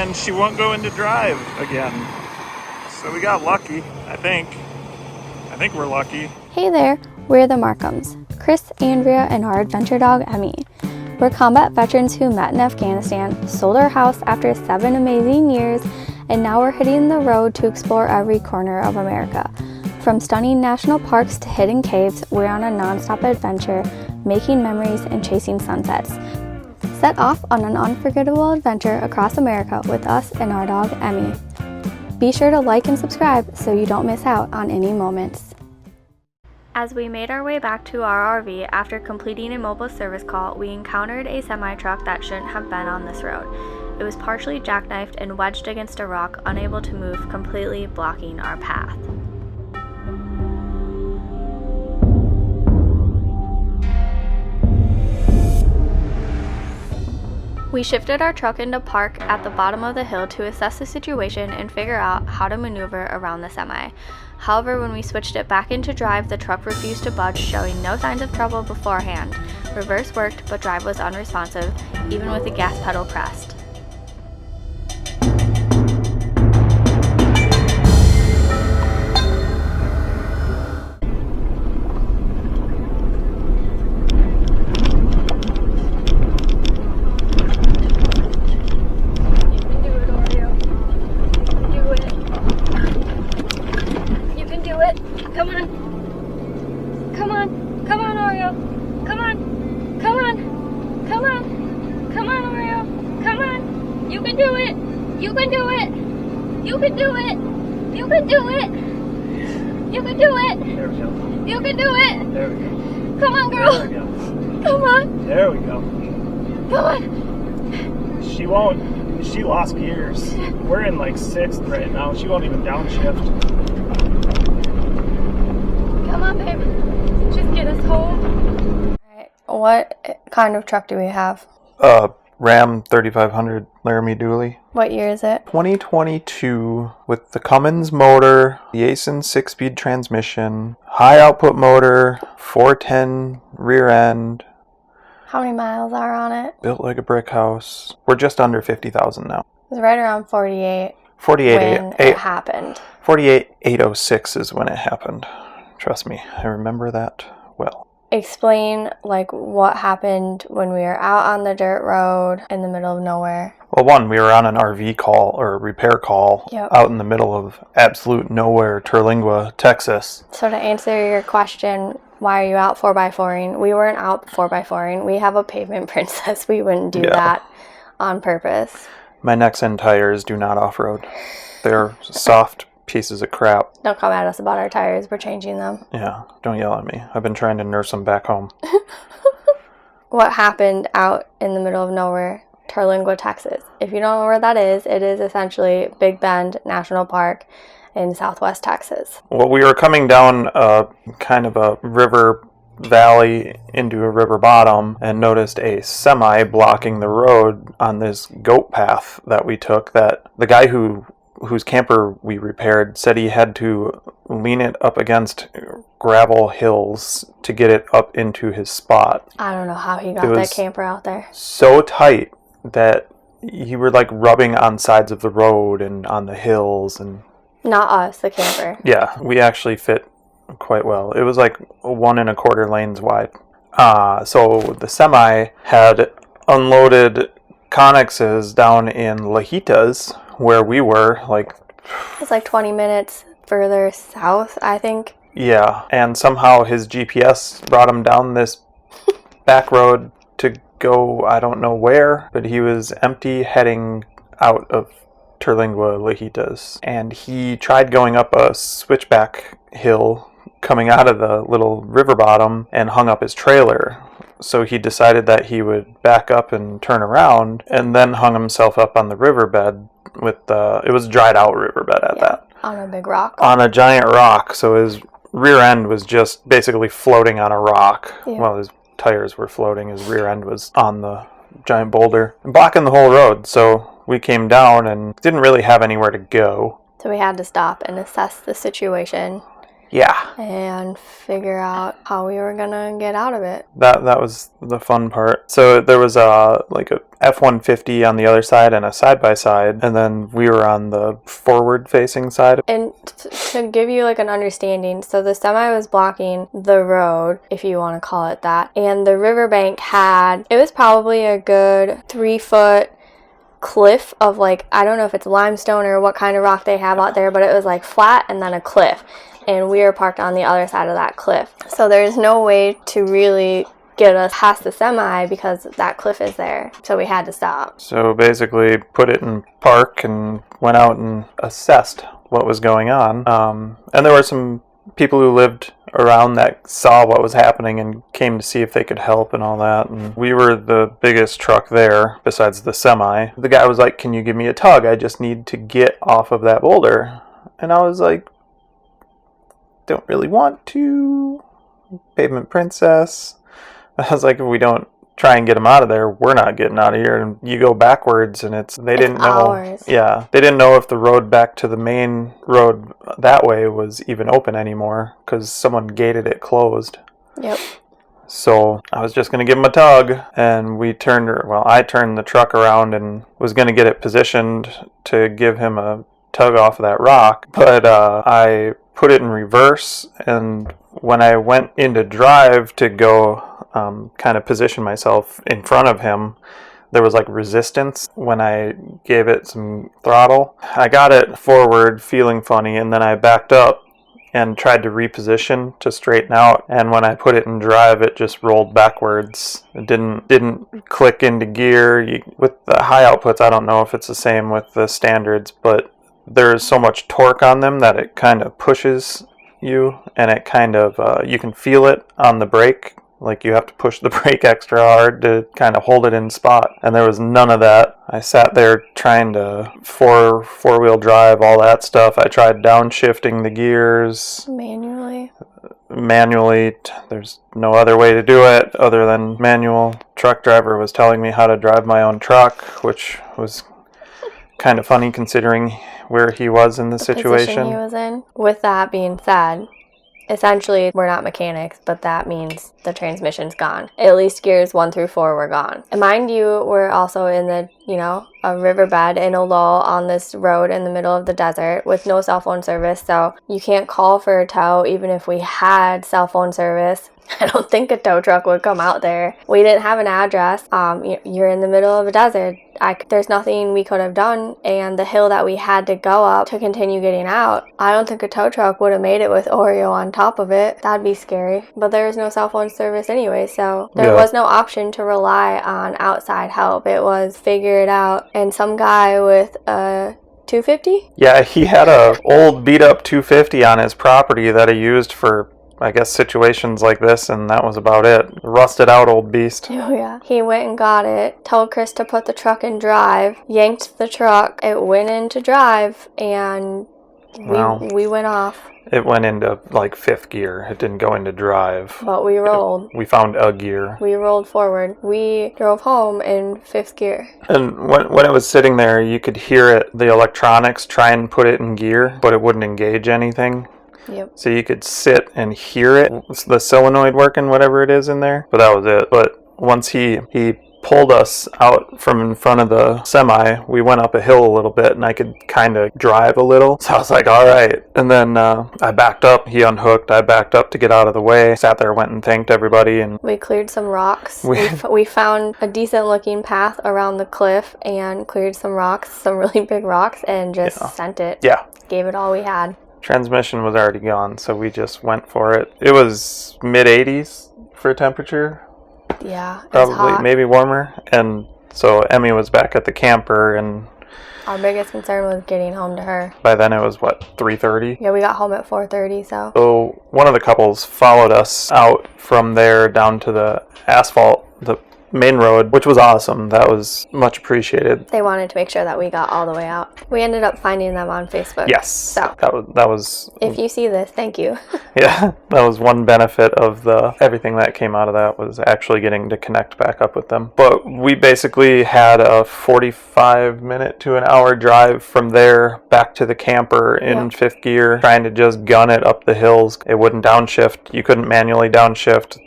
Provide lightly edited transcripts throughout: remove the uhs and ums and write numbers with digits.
and she won't go into drive again. So we got lucky, I think. I think we're lucky. Hey there, we're the Markhams, Chris, Andrea, and our adventure dog, Emmy. We're combat veterans who met in Afghanistan, sold our house after 7 amazing years, and now we're hitting the road to explore every corner of America. From stunning national parks to hidden caves, we're on a non-stop adventure, making memories and chasing sunsets. Set off on an unforgettable adventure across America with us and our dog, Emmy. Be sure to like and subscribe so you don't miss out on any moments. As we made our way back to our RV after completing a mobile service call, we encountered a semi-truck that shouldn't have been on this road. It was partially jackknifed and wedged against a rock, unable to move, completely blocking our path. We shifted our truck into park at the bottom of the hill to assess the situation and figure out how to maneuver around the semi. However, when we switched it back into drive, the truck refused to budge, showing no signs of trouble beforehand. Reverse worked, but drive was unresponsive, even with the gas pedal pressed. She lost gears. We're in like 6th right now. She won't even downshift. Come on, babe. Just get us home. Alright, what kind of truck do we have? Ram 3500 Laramie Dually. What year is it? 2022 with the Cummins motor, the Aisin 6-speed transmission, high output motor, 410 rear end. How many miles are on it? Built like a brick house. We're just under 50,000 now. It was right around 48 when it happened. 48,806 is when it happened. Trust me, I remember that well. Explain what happened when we were out on the dirt road in the middle of nowhere. Well, one, we were on an RV call or a repair call out in the middle of absolute nowhere, Terlingua, Texas. So to answer your question, why are you out 4x4ing? We weren't out 4x4ing. We have a pavement princess. We wouldn't do that on purpose. My Nexen tires do not off-road. They're soft pieces of crap. Don't come at us about our tires. We're changing them. Yeah, don't yell at me. I've been trying to nurse them back home. What happened out in the middle of nowhere? Terlingua, Texas. If you don't know where that is, it is essentially Big Bend National Park in southwest Texas. Well, we were coming down kind of a river valley into a river bottom and noticed a semi blocking the road on this goat path that we took, that the guy whose camper we repaired said he had to lean it up against gravel hills to get it up into his spot. I don't know how he got that camper out there. So tight that you were like rubbing on sides of the road and on the hills. And not us, the camper. Yeah, we actually fit quite well. It was like 1 1/4 lanes wide. So the semi had unloaded connexes down in Lajitas, where we were. It's like 20 minutes further south, I think. Yeah, and somehow his GPS brought him down this back road to go I don't know where, but he was empty heading out of Terlingua, Lajitas, and he tried going up a switchback hill coming out of the little river bottom and hung up his trailer. So he decided that he would back up and turn around, and then hung himself up on the riverbed with it was a dried out riverbed at that. On a big rock. On a giant rock, so his rear end was just basically floating on a rock. Yeah. While his tires were floating, his rear end was on the giant boulder, blocking the whole road. So we came down and didn't really have anywhere to go. So we had to stop and assess the situation. Yeah. and figure out how we were gonna get out of it. That was the fun part. So there was a F-150 on the other side and a side-by-side, and then we were on the forward-facing side. And to give you like an understanding, so the semi was blocking the road, if you want to call it that, and the riverbank it was probably a good 3-foot cliff of like, I don't know if it's limestone or what kind of rock they have out there, but it was like flat and then a cliff. And we were parked on the other side of that cliff. So there's no way to really get us past the semi because that cliff is there. So we had to stop. So basically put it in park and went out and assessed what was going on. And there were some people who lived around that saw what was happening and came to see if they could help and all that. And we were the biggest truck there besides the semi. The guy was like, "Can you give me a tug? I just need to get off of that boulder." And I was like, "Don't really want to. Pavement princess." I was like, "If we don't try and get him out of there, we're not getting out of here." And you go backwards, and they didn't know. Hours. Yeah, they didn't know if the road back to the main road that way was even open anymore because someone gated it closed. Yep. So I was just gonna give him a tug, and I turned the truck around and was gonna get it positioned to give him a tug off of that rock, but I put it in reverse, and when I went into drive to go kind of position myself in front of him, there was like resistance when I gave it some throttle. I got it forward feeling funny, and then I backed up and tried to reposition to straighten out, and when I put it in drive, it just rolled backwards. It didn't click into gear. With the high outputs, I don't know if it's the same with the standards, but there's so much torque on them that it kind of pushes you, and it kind of you can feel it on the brake, like you have to push the brake extra hard to kind of hold it in spot, and there was none of that. I sat there trying to four-wheel drive, all that stuff. I tried downshifting the gears manually. There's no other way to do it other than manual. Truck driver was telling me how to drive my own truck, which was kind of funny considering where he was in the situation he was in. With that being said, essentially we're not mechanics, but that means the transmission's gone. At least gears 1 through 4 were gone. And mind you, we're also in a riverbed in a lull on this road in the middle of the desert with no cell phone service, so you can't call for a tow even if we had cell phone service. I don't think a tow truck would come out there. We didn't have an address. You're in the middle of a desert. There's nothing we could have done, and the hill that we had to go up to continue getting out, I don't think a tow truck would have made it with Oreo on top of it. That'd be scary. But there was no cell phone service anyway, so there was no option to rely on outside help. It was figure it out. And some guy with a 250? Yeah, he had a old beat up 250 on his property that he used for, I guess, situations like this, and that was about it. Rusted out old beast. Oh yeah. He went and got it, told Chris to put the truck in drive, yanked the truck, it went into drive, and we went off. It went into like 5th gear. It didn't go into drive. But we rolled. We found a gear. We rolled forward. We drove home in 5th gear. And when it was sitting there, you could hear it, the electronics try and put it in gear, but it wouldn't engage anything. Yep. So you could sit and hear it, the solenoid working, whatever it is in there. But that was it. But once he pulled us out from in front of the semi, we went up a hill a little bit, and I could kind of drive a little. So I was like, all right. And then I backed up. He unhooked. I backed up to get out of the way. Sat there, went and thanked everybody. And we cleared some rocks. We found a decent looking path around the cliff and cleared some rocks, some really big rocks, and just sent it. Yeah. Gave it all we had. Transmission was already gone, so we just went for it. It was mid-80s for temperature. Yeah, probably hot. Maybe warmer. And so Emmy was back at the camper, and our biggest concern was getting home to her. By then it was 3:30? Yeah, we got home at 4:30. So one of the couples followed us out from there down to the asphalt, the main road, which was awesome. That was much appreciated. They wanted to make sure that we got all the way out. We ended up finding them on Facebook. Yes. So that was if you see this, thank you. Yeah, that was one benefit of everything that came out of that, was actually getting to connect back up with them. But we basically had a 45-minute to an hour drive from there back to the camper in fifth gear, trying to just gun it up the hills. It wouldn't downshift. You couldn't manually downshift.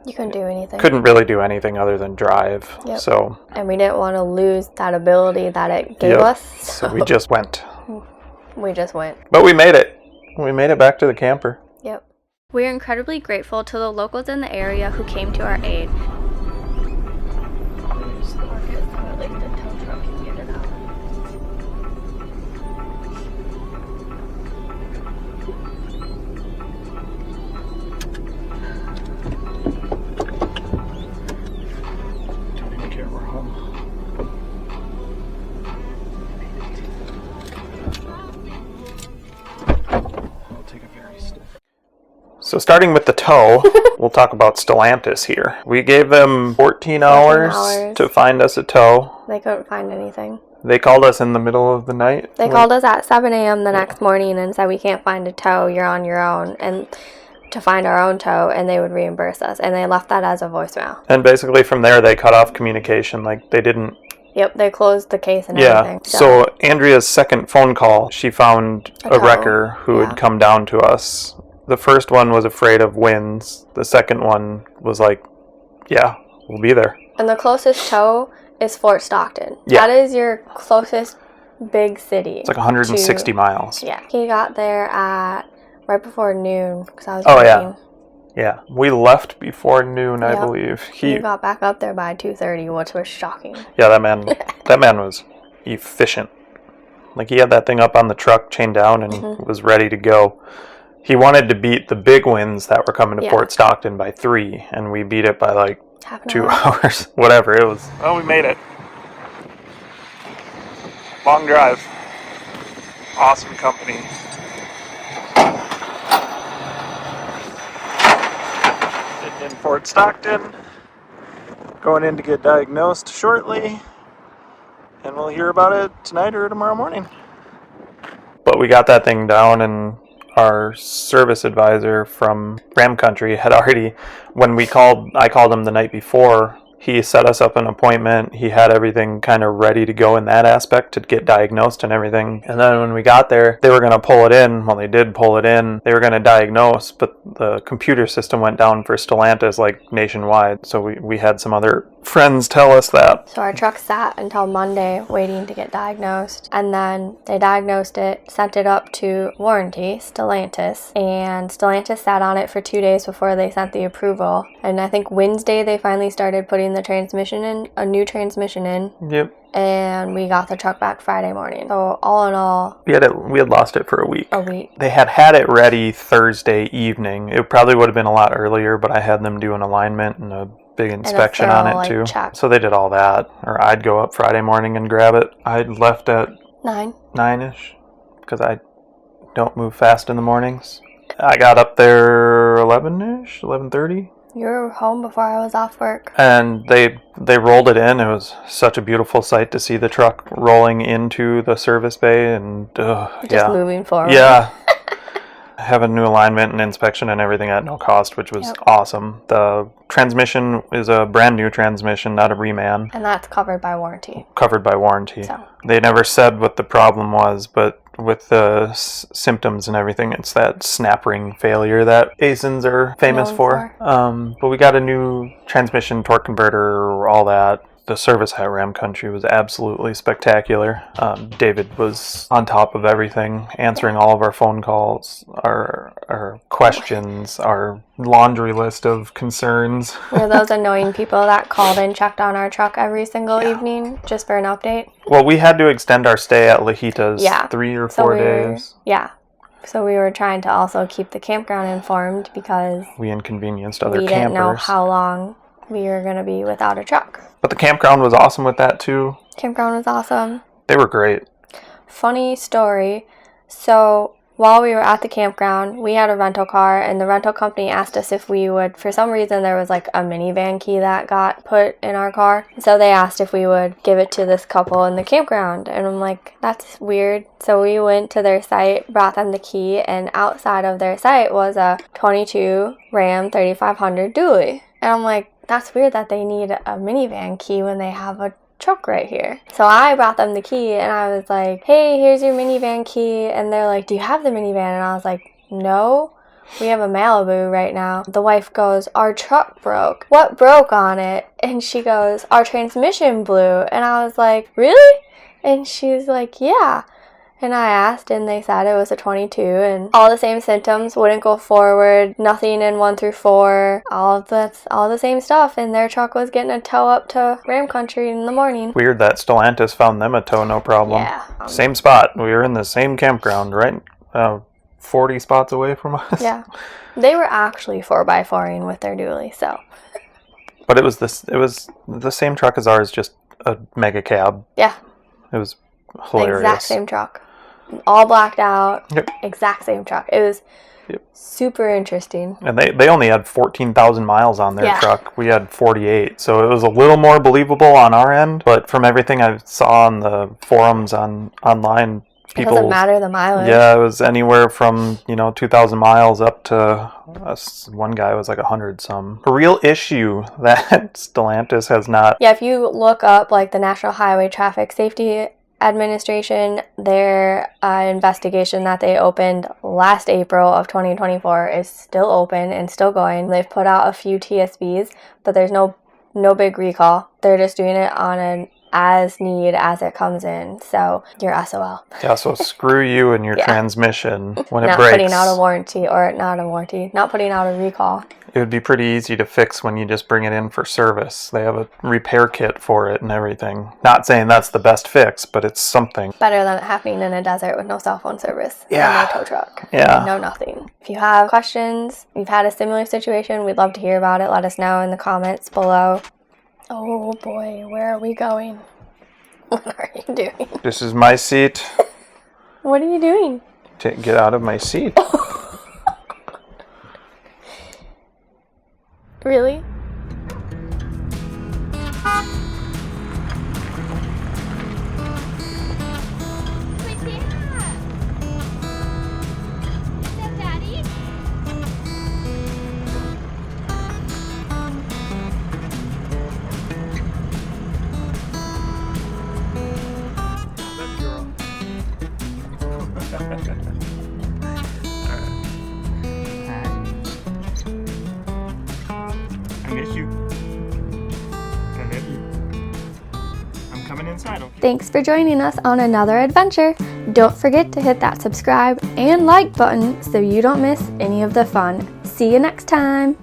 You couldn't do anything. Couldn't really do anything other than drive. Yep. So, and we didn't want to lose that ability that it gave us. So we just went. We just went. But we made it. We made it back to the camper. Yep. We are incredibly grateful to the locals in the area who came to our aid. So starting with the tow, we'll talk about Stellantis here. We gave them 14 hours to find us a tow. They couldn't find anything. They called us in the middle of the night. They called us at 7 a.m. the next morning and said, we can't find a tow, you're on your own, and to find our own tow, and they would reimburse us. And they left that as a voicemail. And basically from there, they cut off communication. Like, they didn't... Yep, they closed the case and everything. So Andrea's second phone call, she found a wrecker who had come down to us. The first one was afraid of winds. The second one was like, yeah, we'll be there. And the closest tow is Fort Stockton. Yeah. That is your closest big city. It's like 160 miles. Yeah. He got there at right before noon because I was working. Yeah. We left before noon, I believe. He got back up there by 2:30, which was shocking. Yeah, that man was efficient. Like, he had that thing up on the truck, chained down, and was ready to go. He wanted to beat the big winds that were coming to Fort Stockton by 3, and we beat it by like 2 hours. Whatever it was. Well, we made it. Long drive. Awesome company. Sitting in Fort Stockton. Going in to get diagnosed shortly. And we'll hear about it tonight or tomorrow morning. But we got that thing down, and our service advisor from Ram Country had already, I called him the night before, he set us up an appointment. He had everything kind of ready to go in that aspect to get diagnosed and everything. And then when we got there, they were going to pull it in. Well, they did pull it in. They were going to diagnose, but the computer system went down for Stellantis like nationwide. So we had some other friends tell us that. So our truck sat until Monday waiting to get diagnosed. And then they diagnosed it, sent it up to warranty, Stellantis. And Stellantis sat on it for 2 days before they sent the approval. And I think Wednesday they finally started putting the transmission in, a new transmission in. Yep. And we got the truck back Friday morning. So all in all, we had lost it for a week. They had it ready Thursday evening. It probably would have been a lot earlier, but I had them do an alignment and a big inspection on it too. Check. So they did all that. Or I'd go up Friday morning and grab it. I'd left at 9-ish because I don't move fast in the mornings. I got up there 11-ish, 11:30. You were home before I was off work. And they rolled it in. It was such a beautiful sight to see the truck rolling into the service bay and just moving forward. Yeah. Have a new alignment and inspection and everything at no cost, which was awesome. The transmission is a brand new transmission, not a reman. And that's covered by warranty. So. They never said what the problem was, but with the symptoms and everything, it's that snap ring failure that Aisins are famous for. But we got a new transmission, torque converter, all that. The service at Ram Country was absolutely spectacular. David was on top of everything, answering all of our phone calls, our questions, our laundry list of concerns. We're those annoying people that called and checked on our truck every single evening just for an update. Well, we had to extend our stay at Lajita's 3 or 4 days. Yeah. So we were trying to also keep the campground informed because we inconvenienced other campers. We didn't know how long we were going to be without a truck. But the campground was awesome with that too. Campground was awesome. They were great. Funny story. So while we were at the campground, we had a rental car, and the rental company asked us if we would, for some reason there was like a minivan key that got put in our car. So they asked if we would give it to this couple in the campground, and I'm like, that's weird. So we went to their site, brought them the key, and outside of their site was a 22 Ram 3500 dually. And I'm like, that's weird that they need a minivan key when they have a truck right here. So I brought them the key, and I was like, hey, here's your minivan key. And they're like, do you have the minivan? And I was like, no, we have a Malibu right now. The wife goes, our truck broke. What broke on it? And she goes, our transmission blew. And I was like, really? And she's like, yeah. And I asked, and they said it was a 22, and all the same symptoms, wouldn't go forward, nothing in 1 through 4, all the same stuff, and their truck was getting a tow up to Ram Country in the morning. Weird that Stellantis found them a tow, no problem. Yeah. Same spot. We were in the same campground, right? 40 spots away from us. Yeah. They were actually 4x4ing with their dually, so. But it was the same truck as ours, just a mega cab. Yeah. It was hilarious. The exact same truck. All blacked out. Yep. Exact same truck. It was super interesting. And they only had 14,000 miles on their truck. We had 48. So it was a little more believable on our end. But from everything I saw on the forums online, people... It doesn't matter the mileage. Yeah, it was anywhere from, 2,000 miles up to... one guy was like 100 some. A real issue that Stellantis has not... Yeah, if you look up like the National Highway Traffic Safety Administration, their investigation that they opened last April of 2024 is still open and still going. They've put out a few TSVs, but there's no big recall. They're just doing it on an as need as it comes in. So you're SOL. Yeah, so screw you and your transmission when it not breaks. Not putting out a warranty, or not putting out a recall. It would be pretty easy to fix when you just bring it in for service. They have a repair kit for it and everything. Not saying that's the best fix, but it's something. Better than it happening in a desert with no cell phone service. Yeah. And no tow truck. Yeah. No nothing. If you have questions, you've had a similar situation, we'd love to hear about it. Let us know in the comments below. Oh boy, where are we going? What are you doing? This is my seat. What are you doing? Get out of my seat. Really? I miss you. I love you. I'm coming inside, okay? Thanks for joining us on another adventure. Don't forget to hit that subscribe and like button so you don't miss any of the fun. See you next time.